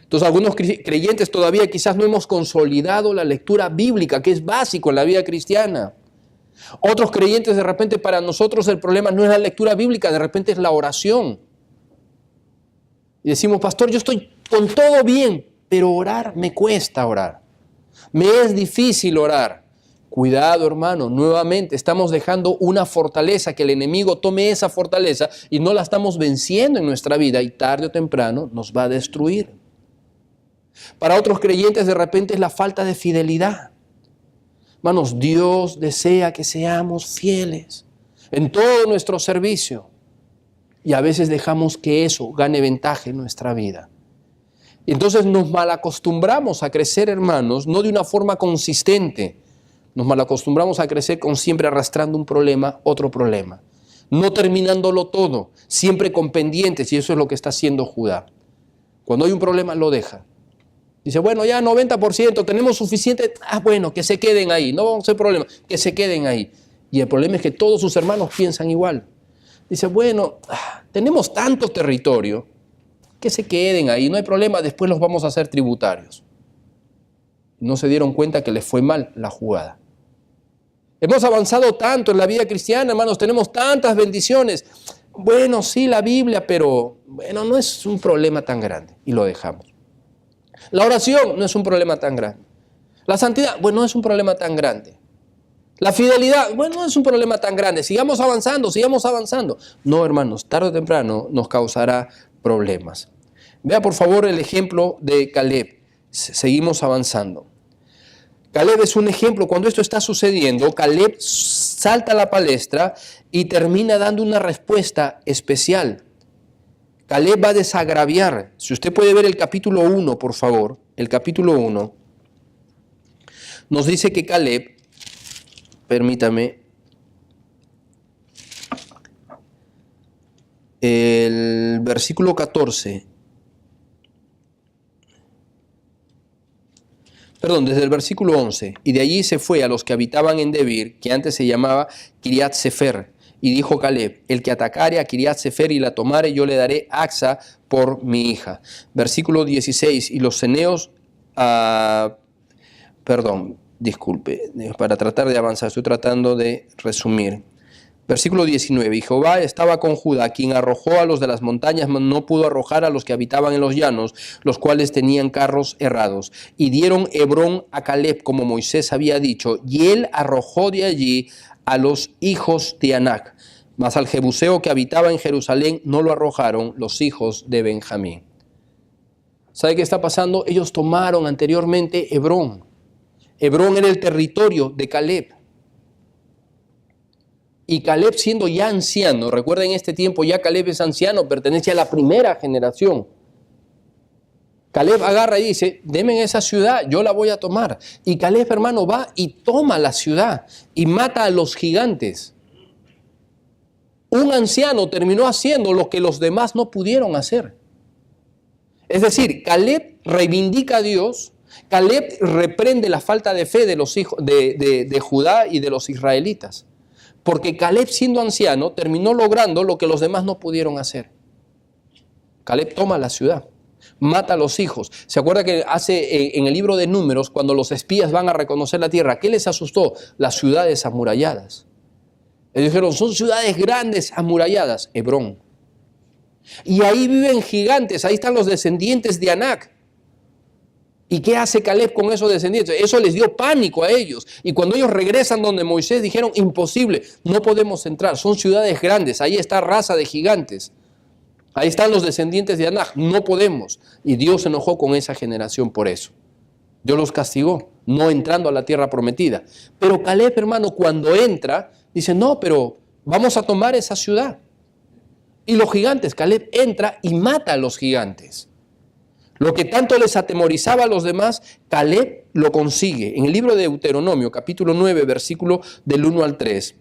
Entonces algunos creyentes todavía quizás no hemos consolidado la lectura bíblica, que es básico en la vida cristiana. Otros creyentes de repente para nosotros el problema no es la lectura bíblica, de repente es la oración. Y decimos, pastor, yo estoy con todo bien, pero orar me cuesta orar. Me es difícil orar. Cuidado, hermano, nuevamente estamos dejando una fortaleza, que el enemigo tome esa fortaleza y no la estamos venciendo en nuestra vida y tarde o temprano nos va a destruir. Para otros creyentes de repente es la falta de fidelidad. Hermanos, Dios desea que seamos fieles en todo nuestro servicio y a veces dejamos que eso gane ventaja en nuestra vida. Y entonces nos malacostumbramos a crecer, hermanos, no de una forma consistente. Nos malacostumbramos a crecer con siempre arrastrando un problema, otro problema. No terminándolo todo, siempre con pendientes, y eso es lo que está haciendo Judá. Cuando hay un problema, lo deja. Dice, bueno, ya 90%, tenemos suficiente. Bueno, que se queden ahí, no vamos a hacer problema, que se queden ahí. Y el problema es que todos sus hermanos piensan igual. Dice, bueno, tenemos tanto territorio, que se queden ahí, no hay problema, después los vamos a hacer tributarios. No se dieron cuenta que les fue mal la jugada. Hemos avanzado tanto en la vida cristiana, hermanos, tenemos tantas bendiciones. Bueno, sí, la Biblia, pero bueno, no es un problema tan grande. Y lo dejamos. La oración no es un problema tan grande. La santidad, bueno, no es un problema tan grande. La fidelidad, bueno, no es un problema tan grande. Sigamos avanzando, sigamos avanzando. No, hermanos, tarde o temprano nos causará problemas. Vea por favor el ejemplo de Caleb. Seguimos avanzando. Caleb es un ejemplo. Cuando esto está sucediendo, Caleb salta a la palestra y termina dando una respuesta especial. Caleb va a desagraviar. Si usted puede ver el capítulo 1, por favor, el capítulo 1, nos dice que Caleb, permítame, el versículo 14, desde el versículo 11, y de allí se fue a los que habitaban en Debir, que antes se llamaba Kiriat Sefer, y dijo Caleb, el que atacare a Kiriat Sefer y la tomare, yo le daré Axa por mi hija. Versículo 16, y los ceneos, disculpe, para tratar de avanzar, estoy tratando de resumir. Versículo 19, y Jehová estaba con Judá, quien arrojó a los de las montañas, no pudo arrojar a los que habitaban en los llanos, los cuales tenían carros errados. Y dieron Hebrón a Caleb, como Moisés había dicho, y él arrojó de allí a los hijos de Anac. Mas al jebuseo que habitaba en Jerusalén no lo arrojaron los hijos de Benjamín. ¿Sabe qué está pasando? Ellos tomaron anteriormente Hebrón. Hebrón era el territorio de Caleb. Y Caleb, siendo ya anciano, recuerden, en este tiempo ya Caleb es anciano, pertenece a la primera generación. Caleb agarra y dice, denme esa ciudad, yo la voy a tomar. Y Caleb, hermano, va y toma la ciudad y mata a los gigantes. Un anciano terminó haciendo lo que los demás no pudieron hacer. Es decir, Caleb reivindica a Dios, Caleb reprende la falta de fe de los hijos de Judá y de los israelitas. Porque Caleb, siendo anciano, terminó logrando lo que los demás no pudieron hacer. Caleb toma la ciudad, mata a los hijos. ¿Se acuerda que en el libro de Números, cuando los espías van a reconocer la tierra, qué les asustó? Las ciudades amuralladas. Ellos dijeron, son ciudades grandes amuralladas. Hebrón. Y ahí viven gigantes, ahí están los descendientes de Anac. ¿Y qué hace Caleb con esos descendientes? Eso les dio pánico a ellos. Y cuando ellos regresan donde Moisés, dijeron, imposible, no podemos entrar. Son ciudades grandes, ahí está raza de gigantes. Ahí están los descendientes de Anac, no podemos. Y Dios se enojó con esa generación por eso. Dios los castigó, no entrando a la tierra prometida. Pero Caleb, hermano, cuando entra, dice, no, pero vamos a tomar esa ciudad. Y los gigantes, Caleb entra y mata a los gigantes. Lo que tanto les atemorizaba a los demás, Caleb lo consigue. En el libro de Deuteronomio, capítulo 9, versículo del 1 al 3.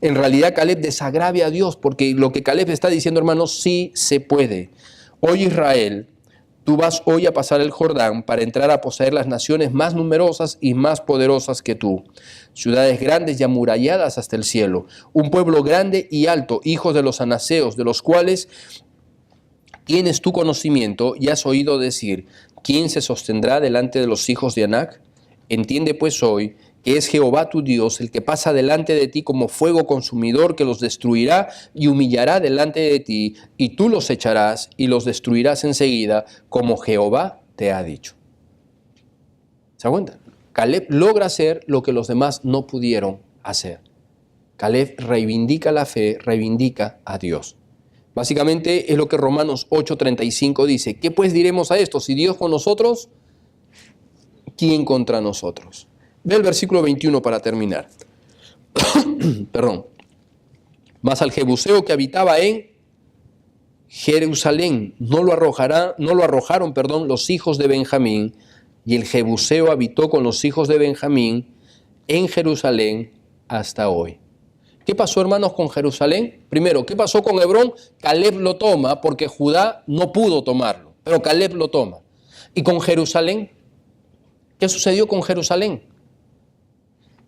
En realidad Caleb desagravia a Dios, porque lo que Caleb está diciendo, hermanos, sí se puede. Hoy Israel Tú vas hoy a pasar el Jordán para entrar a poseer las naciones más numerosas y más poderosas que tú, ciudades grandes y amuralladas hasta el cielo, un pueblo grande y alto, hijos de los anaseos, de los cuales tienes tu conocimiento y has oído decir, ¿quién se sostendrá delante de los hijos de Anac? Entiende pues hoy que es Jehová tu Dios el que pasa delante de ti como fuego consumidor que los destruirá y humillará delante de ti, y tú los echarás y los destruirás enseguida, como Jehová te ha dicho. ¿Se da cuenta? Caleb logra hacer lo que los demás no pudieron hacer. Caleb reivindica la fe, reivindica a Dios. Básicamente es lo que Romanos 8:35 dice. ¿Qué pues diremos a esto? Si Dios con nosotros, ¿quién contra nosotros? Ve el versículo 21 para terminar. Perdón. Mas al jebuseo que habitaba en Jerusalén no lo arrojaron, los hijos de Benjamín, y el jebuseo habitó con los hijos de Benjamín en Jerusalén hasta hoy. ¿Qué pasó, hermanos, con Jerusalén? Primero, ¿qué pasó con Hebrón? Caleb lo toma porque Judá no pudo tomarlo, pero Caleb lo toma. ¿Y con Jerusalén? ¿Qué sucedió con Jerusalén?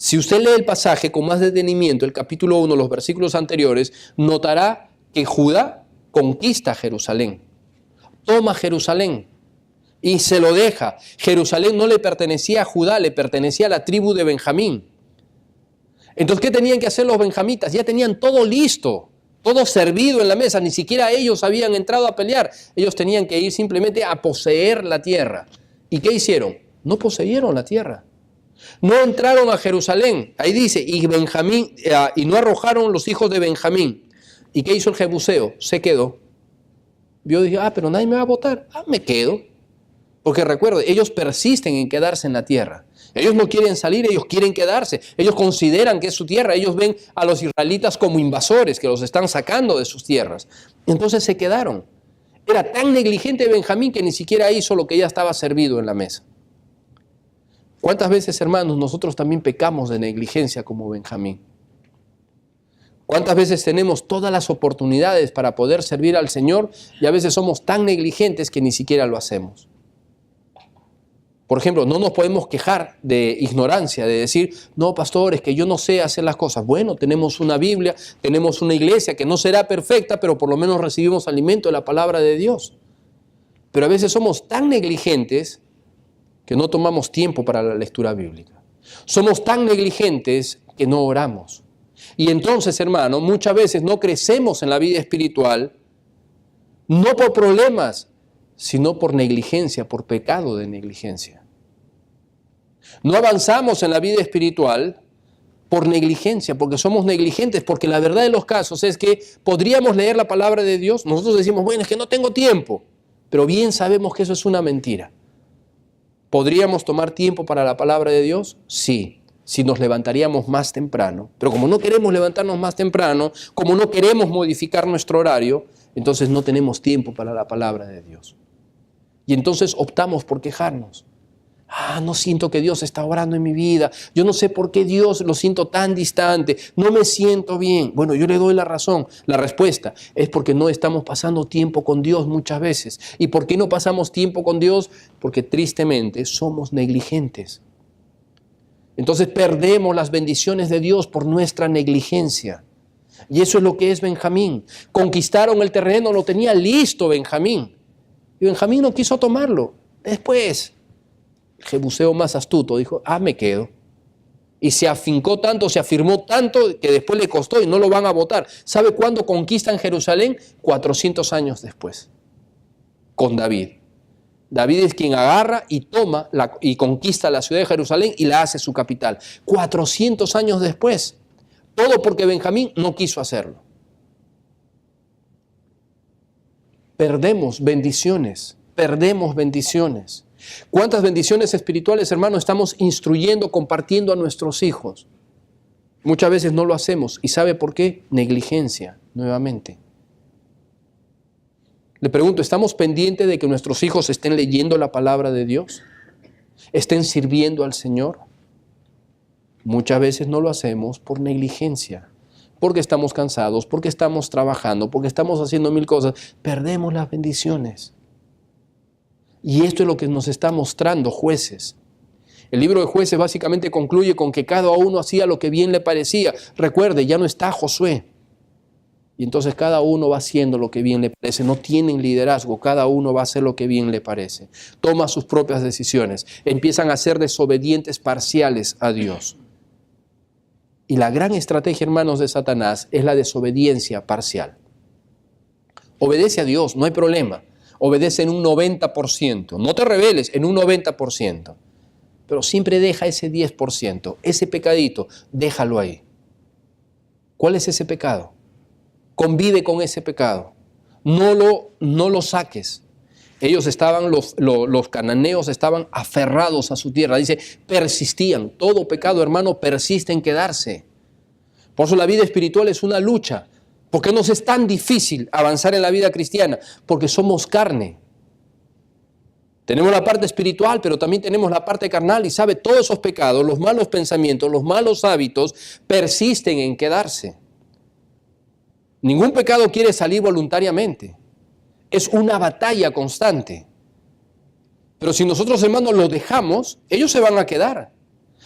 Si usted lee el pasaje con más detenimiento, el capítulo 1, los versículos anteriores, notará que Judá conquista Jerusalén, toma Jerusalén y se lo deja. Jerusalén no le pertenecía a Judá, le pertenecía a la tribu de Benjamín. Entonces, ¿qué tenían que hacer los benjamitas? Ya tenían todo listo, todo servido en la mesa, ni siquiera ellos habían entrado a pelear. Ellos tenían que ir simplemente a poseer la tierra. ¿Y qué hicieron? No poseyeron la tierra. No entraron a Jerusalén. Ahí dice, y no arrojaron los hijos de Benjamín. ¿Y qué hizo el jebuseo? Se quedó. Yo dije, pero nadie me va a votar. Me quedo. Porque recuerde, ellos persisten en quedarse en la tierra. Ellos no quieren salir, ellos quieren quedarse. Ellos consideran que es su tierra. Ellos ven a los israelitas como invasores que los están sacando de sus tierras. Entonces se quedaron. Era tan negligente Benjamín que ni siquiera hizo lo que ya estaba servido en la mesa. ¿Cuántas veces, hermanos, nosotros también pecamos de negligencia como Benjamín? ¿Cuántas veces tenemos todas las oportunidades para poder servir al Señor y a veces somos tan negligentes que ni siquiera lo hacemos? Por ejemplo, no nos podemos quejar de ignorancia, de decir, no, pastor, es que yo no sé hacer las cosas. Bueno, tenemos una Biblia, tenemos una iglesia que no será perfecta, pero por lo menos recibimos alimento de la palabra de Dios. Pero a veces somos tan negligentes que no tomamos tiempo para la lectura bíblica. Somos tan negligentes que no oramos. Y entonces, hermano, muchas veces no crecemos en la vida espiritual, no por problemas, sino por negligencia, por pecado de negligencia. No avanzamos en la vida espiritual por negligencia, porque somos negligentes, porque la verdad de los casos es que podríamos leer la palabra de Dios, nosotros decimos, bueno, es que no tengo tiempo, pero bien sabemos que eso es una mentira. ¿Podríamos tomar tiempo para la palabra de Dios? Sí, si nos levantaríamos más temprano. Pero como no queremos levantarnos más temprano, como no queremos modificar nuestro horario, entonces no tenemos tiempo para la palabra de Dios. Y entonces optamos por quejarnos. No siento que Dios está obrando en mi vida. Yo no sé por qué Dios lo siento tan distante. No me siento bien. Bueno, yo le doy la razón. La respuesta es porque no estamos pasando tiempo con Dios muchas veces. ¿Y por qué no pasamos tiempo con Dios? Porque tristemente somos negligentes. Entonces perdemos las bendiciones de Dios por nuestra negligencia. Y eso es lo que es Benjamín. Conquistaron el terreno, lo tenía listo Benjamín. Y Benjamín no quiso tomarlo. Después, el jebuseo más astuto dijo, me quedo. Y se afincó tanto, se afirmó tanto, que después le costó y no lo van a votar. ¿Sabe cuándo conquistan Jerusalén? 400 años después, con David. David es quien agarra y toma y conquista la ciudad de Jerusalén y la hace su capital. 400 años después. Todo porque Benjamín no quiso hacerlo. Perdemos bendiciones, perdemos bendiciones. ¿Cuántas bendiciones espirituales, hermano, estamos instruyendo, compartiendo a nuestros hijos? Muchas veces no lo hacemos. ¿Y sabe por qué? Negligencia, nuevamente. Le pregunto, ¿estamos pendientes de que nuestros hijos estén leyendo la palabra de Dios? ¿Estén sirviendo al Señor? Muchas veces no lo hacemos por negligencia, porque estamos cansados, porque estamos trabajando, porque estamos haciendo mil cosas. Perdemos las bendiciones. Y esto es lo que nos está mostrando Jueces. El libro de Jueces básicamente concluye con que cada uno hacía lo que bien le parecía. Recuerde, ya no está Josué. Y entonces cada uno va haciendo lo que bien le parece. No tienen liderazgo, cada uno va a hacer lo que bien le parece. Toma sus propias decisiones. Empiezan a ser desobedientes parciales a Dios. Y la gran estrategia, hermanos, de Satanás es la desobediencia parcial. Obedece a Dios, no hay problema. Obedece en un 90%. No te rebeles, en un 90%. Pero siempre deja ese 10%, ese pecadito, déjalo ahí. ¿Cuál es ese pecado? Convive con ese pecado. No lo saques. Ellos estaban, los cananeos estaban aferrados a su tierra. Dice, persistían. Todo pecado, hermano, persiste en quedarse. Por eso la vida espiritual es una lucha. ¿Por qué nos es tan difícil avanzar en la vida cristiana? Porque somos carne. Tenemos la parte espiritual, pero también tenemos la parte carnal y sabe, todos esos pecados, los malos pensamientos, los malos hábitos persisten en quedarse. Ningún pecado quiere salir voluntariamente. Es una batalla constante. Pero si nosotros, hermanos, los dejamos, ellos se van a quedar.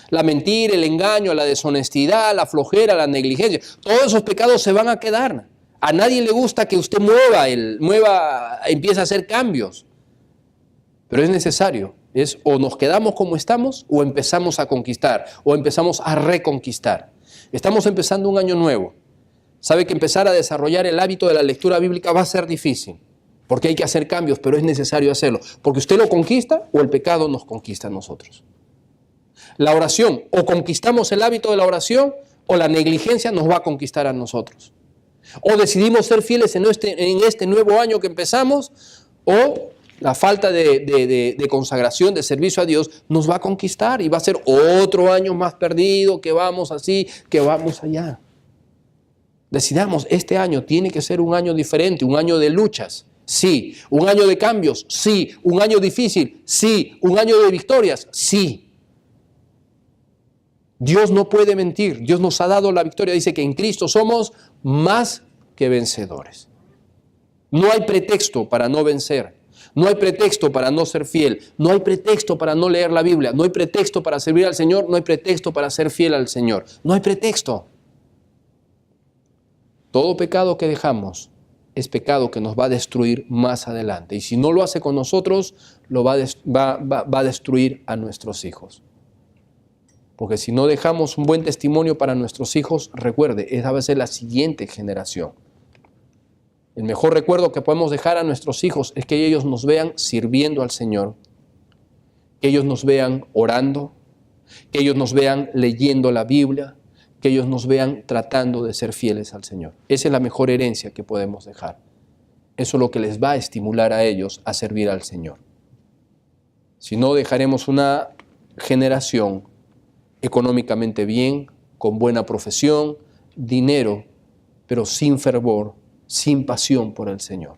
La mentira, el engaño, la deshonestidad, la flojera, la negligencia, todos esos pecados se van a quedar. A nadie le gusta que usted empiece a hacer cambios. Pero es necesario, o nos quedamos como estamos o empezamos a conquistar o empezamos a reconquistar. Estamos empezando un año nuevo. Sabe que empezar a desarrollar el hábito de la lectura bíblica va a ser difícil, porque hay que hacer cambios, pero es necesario hacerlo, porque usted lo conquista o el pecado nos conquista a nosotros. La oración, o conquistamos el hábito de la oración o la negligencia nos va a conquistar a nosotros. O decidimos ser fieles en este nuevo año que empezamos, o la falta de consagración, de servicio a Dios, nos va a conquistar y va a ser otro año más perdido, que vamos así, que vamos allá. Decidamos, este año tiene que ser un año diferente, un año de luchas, sí. Un año de cambios, sí. Un año difícil, sí. Un año de victorias, sí. Dios no puede mentir, Dios nos ha dado la victoria, dice que en Cristo somos más que vencedores. No hay pretexto para no vencer. No hay pretexto para no ser fiel, no hay pretexto para no leer la Biblia, no hay pretexto para servir al Señor, no hay pretexto para ser fiel al Señor, no hay pretexto. Todo pecado que dejamos es pecado que nos va a destruir más adelante. Y si no lo hace con nosotros, va a destruir a nuestros hijos. Porque si no dejamos un buen testimonio para nuestros hijos, recuerde, esa va a ser la siguiente generación. El mejor recuerdo que podemos dejar a nuestros hijos es que ellos nos vean sirviendo al Señor, que ellos nos vean orando, que ellos nos vean leyendo la Biblia, que ellos nos vean tratando de ser fieles al Señor. Esa es la mejor herencia que podemos dejar. Eso es lo que les va a estimular a ellos a servir al Señor. Si no, dejaremos una generación económicamente bien, con buena profesión, dinero, pero sin fervor, sin pasión por el Señor.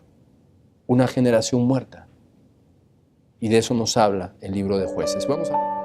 Una generación muerta. Y de eso nos habla el libro de Jueces. Vamos a ver.